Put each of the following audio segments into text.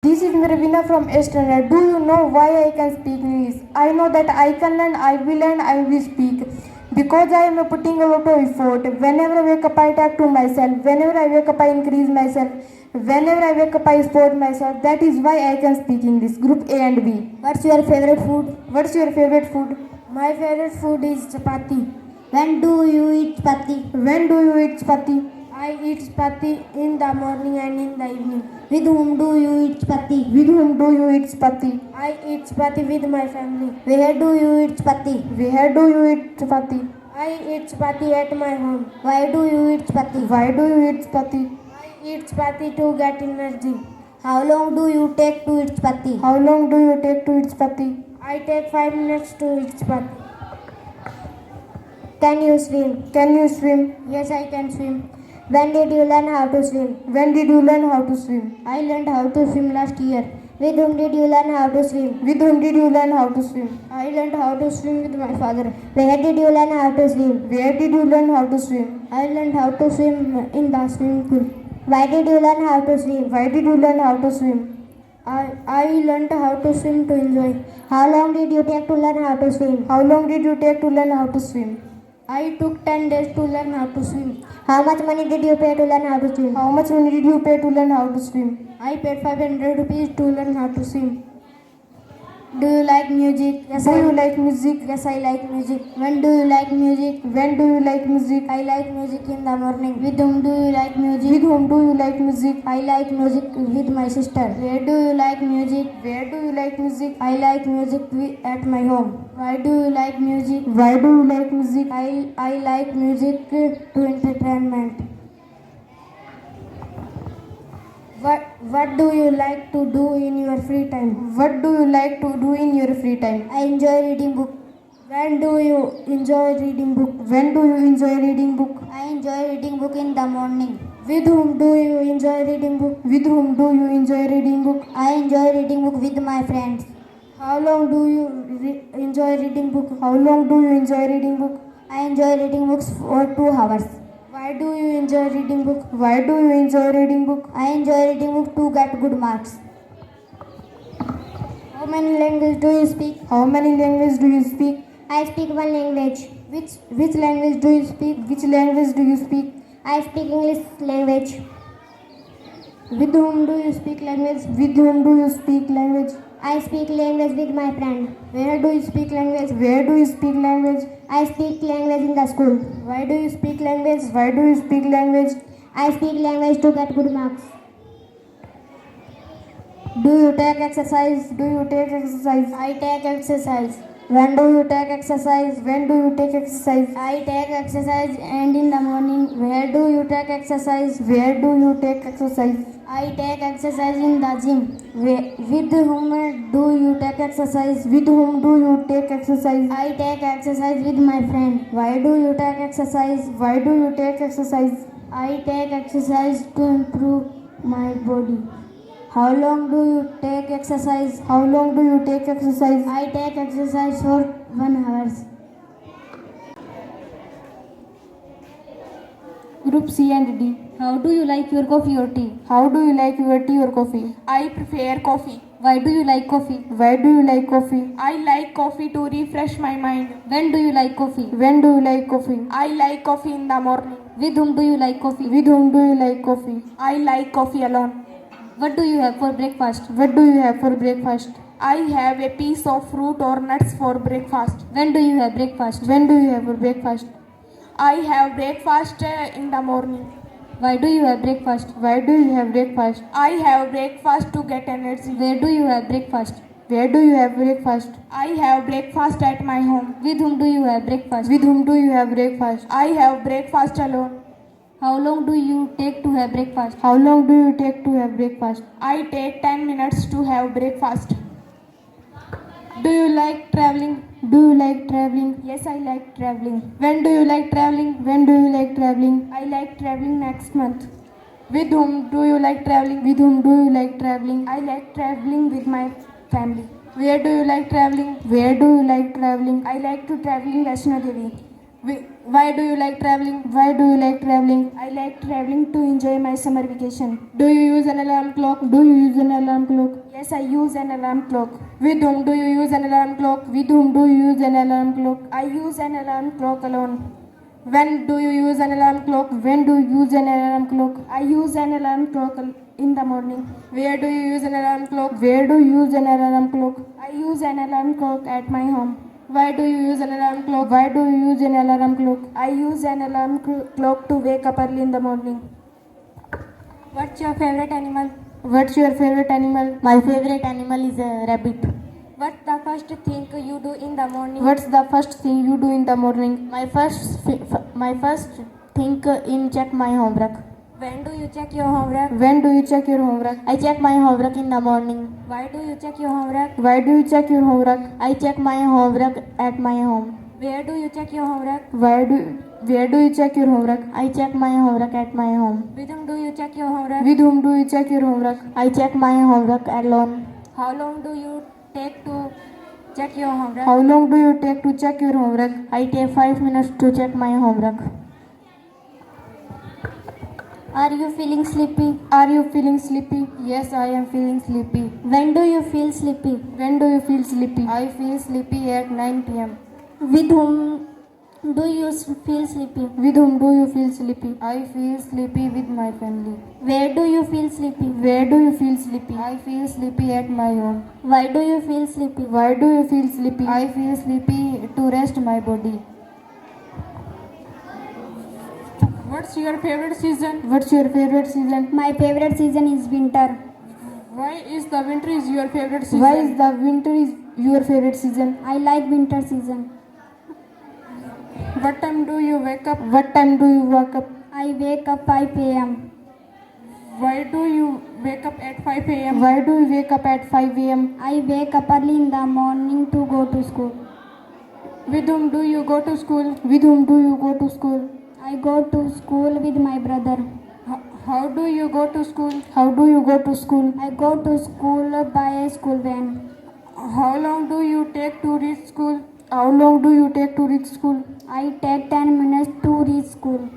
This is Mirvina from Estonia. Do you know why I can speak English? I know that I can learn, I will learn, I will speak. Because I am putting a lot of effort. Whenever I wake up, I talk to myself. Whenever I wake up, I increase myself. Whenever I wake up, I support myself. That is why I can speak English. Group A and B. What's your favorite food? What's your favorite food? My favorite food is chapati. When do you eat chapati? When do you eat chapati? I eat chapati in the morning and in the evening. With whom do you eat chapati? With whom do you eat chapati? I eat chapati with my family. Where do you eat chapati? Where do you eat chapati? I eat chapati at my home. Why do you eat chapati? Why do you eat chapati? I eat chapati to get energy. How long do you take to eat chapati? How long do you take to eat chapati? I take 5 minutes to eat chapati. Can you swim? Can you swim? Yes, I can swim. When did you learn how to swim? When did you learn how to swim? I learned how to swim last year. With whom did you learn how to swim? With whom did you learn how to swim? I learned how to swim with my father. Where did you learn how to swim? Where did you learn how to swim? I learned how to swim in the swimming pool. Why did you learn how to swim? Why did you learn how to swim? I learned how to swim to enjoy. How long did you take to learn how to swim? How long did you take to learn how to swim? I took 10 days to learn how to swim. How much money did you pay to learn how to swim? How much money did you pay to learn how to swim? I paid 500 rupees to learn how to swim. Do you like music? Yes, do you like music? Yes, I like music. When do you like music? When do you like music? I like music in the morning. With whom do you like music? With whom do you like music? I like music with my sister. Where do you like music? Where do you like music? I like music at my home. Why do you like music? Why do you like music? I like music to entertainment. What do you like to do in your free time? What do you like to do in your free time? I enjoy reading book. When do you enjoy reading book? When do you enjoy reading book? I enjoy reading book in the morning. With whom do you enjoy reading book? With whom do you enjoy reading book? I enjoy reading book with my friends. How long do you enjoy reading book? How long do you enjoy reading book? I enjoy reading books for 2 hours. Why do you enjoy reading book? Why do you enjoy reading book? I enjoy reading book to get good marks. How many languages do you speak? How many languages do you speak? I speak one language. Which language do you speak? Which language do you speak? I speak English language. With whom do you speak language? With whom do you speak language? I speak language with my friend. Where do you speak language? Where do you speak language? I speak language in the school. Why do you speak language? Why do you speak language? I speak language to get good marks. Do you take exercise? Do you take exercise? I take exercise. When do you take exercise? When do you take exercise? I take exercise and in the morning. Where do you take exercise? Where do you take exercise? I take exercise in the gym. With whom do you take exercise? With whom do you take exercise? I take exercise with my friend. Why do you take exercise? Why do you take exercise? I take exercise to improve my body. How long do you take exercise? How long do you take exercise? I take exercise for 1 hour. Group C and D. How do you like your coffee or tea? How do you like your tea or coffee? I prefer coffee. Why do you like coffee? Why do you like coffee? I like coffee to refresh my mind. When do you like coffee? When do you like coffee? I like coffee in the morning. With whom do you like coffee? With whom do you like coffee? I like coffee alone. What do you have for breakfast? What do you have for breakfast? I have a piece of fruit or nuts for breakfast. When do you have breakfast? When do you have for breakfast? I have breakfast in the morning. Why do you have breakfast? Why do you have breakfast? I have breakfast to get energy. Where do you have breakfast? Where do you have breakfast? I have breakfast at my home. With whom do you have breakfast? With whom do you have breakfast? I have breakfast alone. How long do you take to have breakfast? How long do you take to have breakfast? I take 10 minutes to have breakfast. Do you like traveling? Do you like traveling? Yes, I like traveling. When do you like traveling? When do you like traveling? I like traveling next month. With whom do you like traveling? With whom do you like traveling? I like traveling with my family. Where do you like traveling? Where do you like traveling? I like to travel in Vaishno Devi. Why do you like traveling? Why do you like traveling? I like traveling to enjoy my summer vacation. Do you use an alarm clock? Do you use an alarm clock? Yes, I use an alarm clock. With whom do you use an alarm clock? With whom do you use an alarm clock? I use an alarm clock alone. When do you use an alarm clock? When do you use an alarm clock? I use an alarm clock in the morning. Where do you use an alarm clock? Where do you use an alarm clock? I use an alarm clock at my home. Why do you use an alarm clock? Why do you use an alarm clock? I use an alarm clock to wake up early in the morning. What's your favorite animal? What's your favorite animal? My favorite animal is a rabbit. What's the first thing you do in the morning? What's the first thing you do in the morning? My first thing in check my homework. When do you check your homework? When do you check your homework? I check my homework in the morning. Why do you check your homework? Why do you check your homework? I check my homework at my home. Where do you check your homework? Where do you check your homework? I check my homework at my home. With whom do you check your homework? With whom do you check your homework? I check my homework alone. How long do you take to check your homework? How long do you take to check your homework? I take 5 minutes to check my homework. Are you feeling sleepy? Are you feeling sleepy? Yes, I am feeling sleepy. When do you feel sleepy? When do you feel sleepy? I feel sleepy at 9 p.m. With whom Do you feel sleepy? With whom do you feel sleepy? I feel sleepy with my family. Where do you feel sleepy? Where do you feel sleepy? I feel sleepy at my home. Why do you feel sleepy? Why do you feel sleepy? I feel sleepy to rest my body. What's your favorite season? What's your favorite season? My favorite season is winter. Why is the winter is your favorite season? Why is the winter is your favorite season? I like winter season. What time do you wake up? What time do you wake up? I wake up 5 a.m. Why do you wake up at 5 a.m.? Why do you wake up at 5 a.m.? I wake up early in the morning to go to school. With whom do you go to school? With whom do you go to school? I go to school with my brother. How do you go to school? How do you go to school? I go to school by a school van. How long do you take to reach school? How long do you take to reach school? I take 10 minutes to reach school.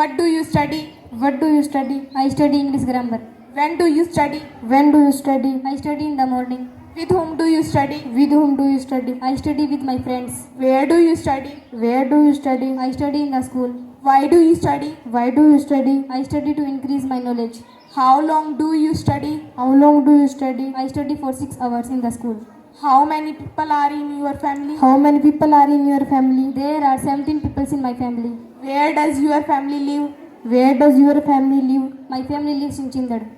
What do you study? What do you study? I study English grammar. When do you study? When do you study? I study in the morning. With whom do you study? With whom do you study? I study with my friends. Where do you study? Where do you study? I study in the school. Why do you study? Why do you study? I study to increase my knowledge. How long do you study? How long do you study? I study for 6 hours in the school. How many people are in your family? How many people are in your family? There are 17 people in my family. Where does your family live? Where does your family live? My family lives in Chindad.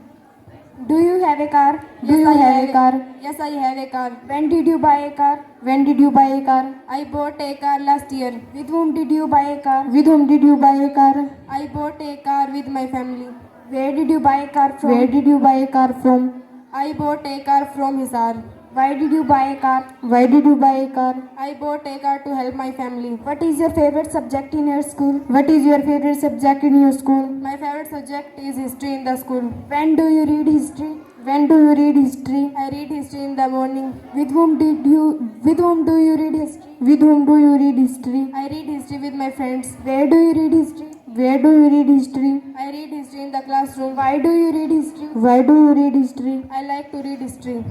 Do you have a car? Do you have a car? Yes, I have a car. When did you buy a car? When did you buy a car? I bought a car last year. With whom did you buy a car? With whom did you buy a car? I bought a car with my family. Where did you buy a car from? Where did you buy a car from? I bought a car from Hisar. Why did you buy a car? Why did you buy a car? I bought a car to help my family. What is your favorite subject in your school? What is your favorite subject in your school? My favorite subject is history in the school. When do you read history? When do you read history? I read history in the morning. With whom do you read history? With whom do you read history? I read history with my friends. Where do you read history? Where do you read history? I read history in the classroom. Why do you read history? Why do you read history? I like to read history.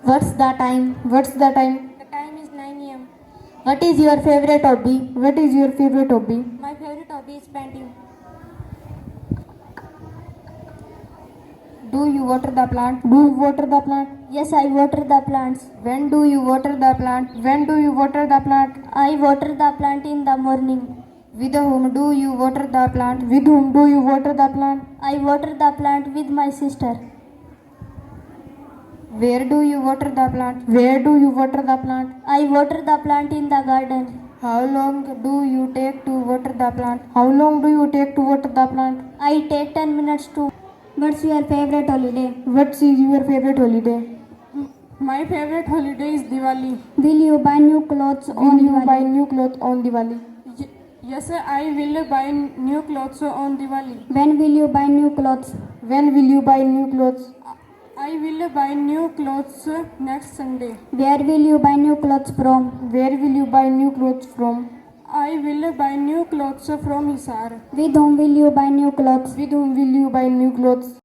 What's the time? What's the time? The time is 9 a.m. What is your favorite hobby? What is your favorite hobby? My favorite hobby is painting. Do you water the plant? Do you water the plant? Yes, I water the plants. When do you water the plant? When do you water the plant? I water the plant in the morning. With whom do you water the plant? With whom do you water the plant? I water the plant with my sister. Where do you water the plant? Where do you water the plant? I water the plant in the garden. How long do you take to water the plant? How long do you take to water the plant? I take 10 minutes to. What's your favorite holiday? What is your favorite holiday? My favorite holiday is Diwali. Will you buy new clothes Will on you Diwali? buy new clothes on Diwali? Yes, sir, I will buy new clothes on Diwali. When will you buy new clothes? When will you buy new clothes? I will buy new clothes next Sunday. Where will you buy new clothes from? Where will you buy new clothes from? I will buy new clothes from Hisar. With whom will you buy new clothes? With whom will you buy new clothes?